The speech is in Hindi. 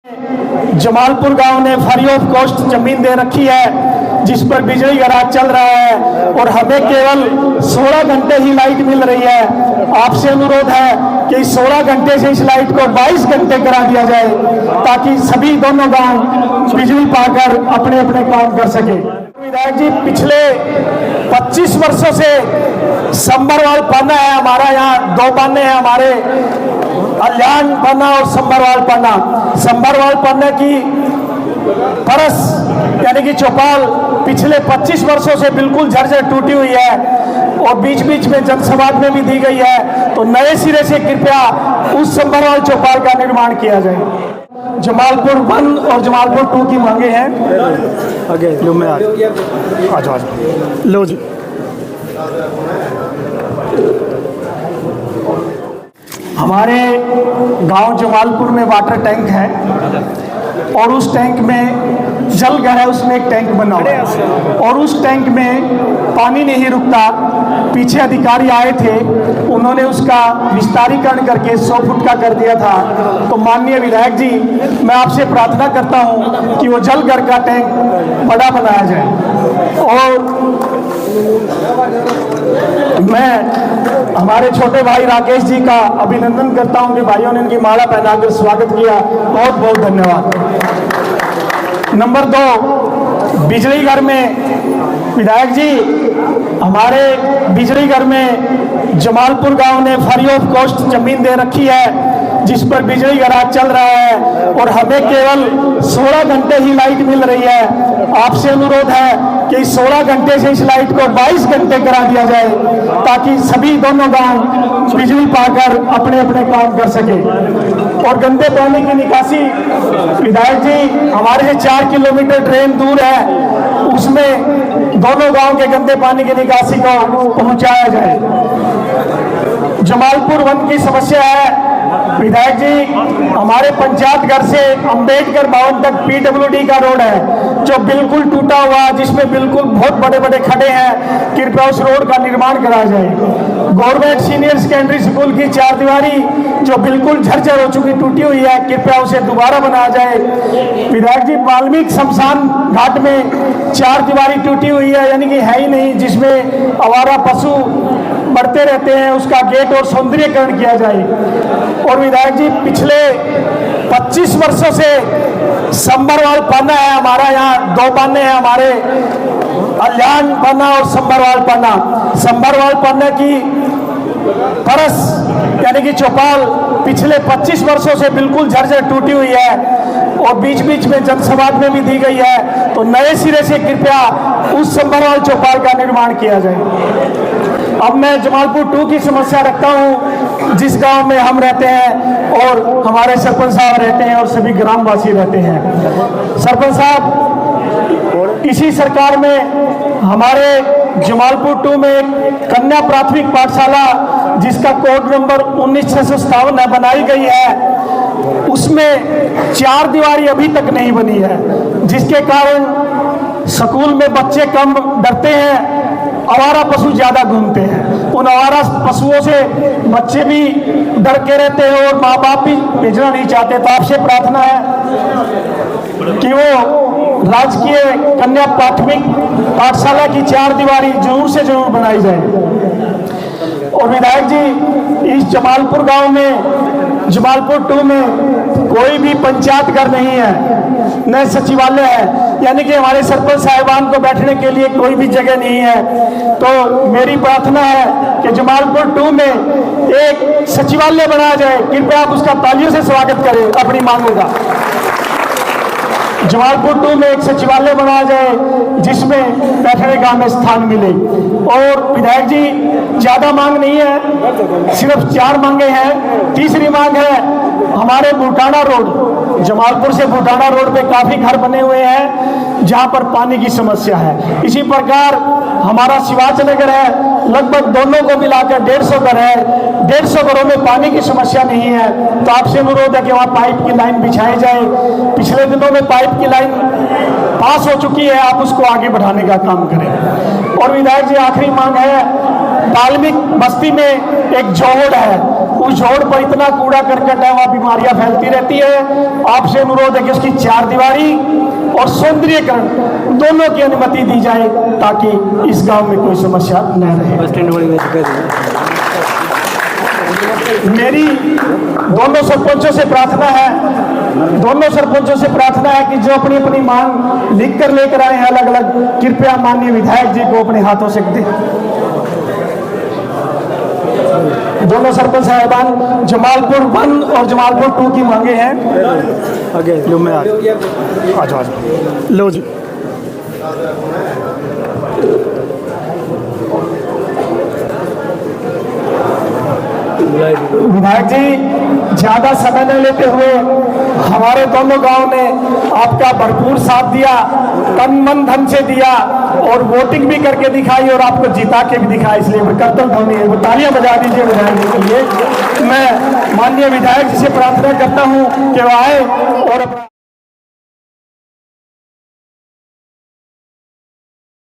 जमालपुर गांव ने फ्री ऑफ कॉस्ट जमीन दे रखी है जिस पर बिजली का राज चल रहा है और हमें केवल 16 घंटे ही लाइट मिल रही है। आपसे अनुरोध है कि इस 16 घंटे से इस लाइट को 22 घंटे करा दिया जाए ताकि सभी दोनों गांव बिजली पाकर अपने अपने काम कर सके। विधायक जी, पिछले 25 वर्षों से संबरवाल पाना है हमारा, यहाँ 2 पाने हैं हमारे, कल्याण पाना और संबरवाल पाना। संबरवाल पाना की परस यानी कि चौपाल पिछले 25 वर्षों से बिल्कुल झरझर टूटी हुई है और बीच बीच में जनसभा में भी दी गई है, तो नए सिरे से कृपया उस संबरवाल चौपाल का निर्माण किया जाए। जमालपुर 1 और जमालपुर 2 की मांगे हैं। आगे लो, मैं आज लो जी। हमारे गांव जमालपुर में वाटर टैंक है और उस टैंक में जल घर है, उसमें एक टैंक बना हुआ है और उस टैंक में पानी नहीं रुकता। पीछे अधिकारी आए थे, उन्होंने उसका विस्तारीकरण करके 100 फुट का कर दिया था। तो माननीय विधायक जी, मैं आपसे प्रार्थना करता हूं कि वो जल घर का टैंक बड़ा बनाया जाए। और मैं हमारे छोटे भाई राकेश जी का अभिनंदन करता हूं कि भाइयों ने इनकी माला पहनाकर स्वागत किया, बहुत बहुत धन्यवाद। नंबर 2, बिजली घर में विधायक जी, हमारे बिजली घर में जमालपुर गांव ने फ्री ऑफ कॉस्ट जमीन दे रखी है जिस पर बिजली का राज चल रहा है और हमें केवल 16 घंटे ही लाइट मिल रही है। आपसे अनुरोध है कि इस 16 घंटे से इस लाइट को 22 घंटे करा दिया जाए ताकि सभी दोनों गांव बिजली पाकर अपने अपने काम कर सके। और गंदे पानी की निकासी विधायक जी, हमारे से 4 किलोमीटर ड्रेन दूर है, उसमें दोनों गांव के गंदे पानी की निकासी को पहुंचाया जाए। जमालपुर 1 की समस्या है विधायक जी, हमारे पंचायत घर से अंबेडकर भवन तक पीडब्ल्यूडी का रोड है जो बिल्कुल टूटा हुआ, जिसमें बिल्कुल बहुत बड़े बड़े खड्डे हैं। कृपया उस रोड का निर्माण कराया जाए। गवर्नमेंट सीनियर सेकेंडरी स्कूल की 4 दीवारी जो बिल्कुल झरझर हो चुकी, टूटी हुई है, कृपया उसे दोबारा बनाया जाए। विधायक जी, वाल्मीकि शमशान घाट में 4 दीवारी टूटी हुई है, यानी कि है ही नहीं, जिसमें आवारा पशु बढ़ते रहते हैं, उसका गेट और सौंदर्यीकरण किया जाए। और विधायक जी, पिछले 25 वर्षों से संबरवाल पाना है हमारा, यहाँ 2 पाने हैं हमारे, कल्याण पाना और संबरवाल पाना। संबरवाल पाना की परस यानी कि चौपाल पिछले 25 वर्षों से बिल्कुल झरझर टूटी हुई है और बीच बीच में जनसभा में भी दी गई है, तो नए सिरे से कृपया उस संबरवाल चौपाल का निर्माण किया जाए। अब मैं जमालपुर 2 की समस्या रखता हूं, जिस गांव में हम रहते हैं और हमारे सरपंच साहब रहते हैं और सभी ग्रामवासी रहते हैं। सरपंच साहब, इसी सरकार में हमारे जमालपुर 2 में एक कन्या प्राथमिक पाठशाला जिसका कोड नंबर 19657 बनाई गई है, उसमें 4 दीवारी अभी तक नहीं बनी है, जिसके कारण स्कूल में बच्चे कम डरते हैं, आवारा पशु ज्यादा घूमते हैं। उन आवारा पशुओं से बच्चे भी डर के रहते हैं और माँ बाप भी भेजना नहीं चाहते। तो आपसे प्रार्थना है कि वो राजकीय कन्या प्राथमिक पाठशाला की 4 दीवारी जरूर से जरूर बनाई जाए। और विधायक जी, इस जमालपुर गांव में जमालपुर 2 में कोई भी पंचायत घर नहीं है, न सचिवालय है, यानी कि हमारे सरपंच साहिबान को बैठने के लिए कोई भी जगह नहीं है। तो मेरी प्रार्थना है कि जमालपुर 2 में एक सचिवालय बनाया जाए। कृपया आप उसका तालियों से स्वागत करें अपनी मांगों का। जमालपुर 2 में एक सचिवालय बनाया जाए जिसमें बैठने का हमें स्थान मिले। और विधायक जी, ज्यादा मांग नहीं है, सिर्फ 4 मांगे हैं। तीसरी मांग है हमारे भूटाना रोड, जमालपुर से भूटाना रोड पे काफी घर बने हुए हैं जहां पर पानी की समस्या है। इसी प्रकार हमारा शिवाच नगर है, लगभग दोनों को मिलाकर 150 घर है, 150 घरों में पानी की समस्या नहीं है। तो आपसे अनुरोध है कि वहाँ पाइप की लाइन बिछाई जाए। पिछले दिनों में पाइप की लाइन पास हो चुकी है, आप उसको आगे बढ़ाने का काम करें। और विधायक जी, आखिरी मांग है, वाल्मीकि बस्ती में एक जोहड़ है, उस झोड़ पर इतना कूड़ा करकट है, वहाँ बीमारियां फैलती रहती है। आपसे अनुरोध है कि उसकी चारदीवारी और सौंदर्यीकरण दोनों की अनुमति दी जाए ताकि इस गांव में कोई समस्या न रहे। मेरी दोनों सरपंचों से प्रार्थना है कि जो अपनी अपनी मांग लिख कर लेकर आए हैं अलग अलग, कृपया माननीय विधायक जी को अपने हाथों से दें। दोनों सरपंच साहिबान जमालपुर 1 और जमालपुर 2 की मांगे हैं। आगे लो, मैं आ जाओ लो जी। विधायक जी, ज्यादा समय न लेते हुए हमारे दोनों गांव ने आपका भरपूर साथ दिया, तन मन धन से दिया और वोटिंग भी करके दिखाई और आपको जिता के भी दिखाई, इसलिए कर्तव्य ध्वनि है, वो तालियां बजा दीजिए विधायक जी के लिए। मैं माननीय विधायक जी से प्रार्थना करता हूं कि वो आए और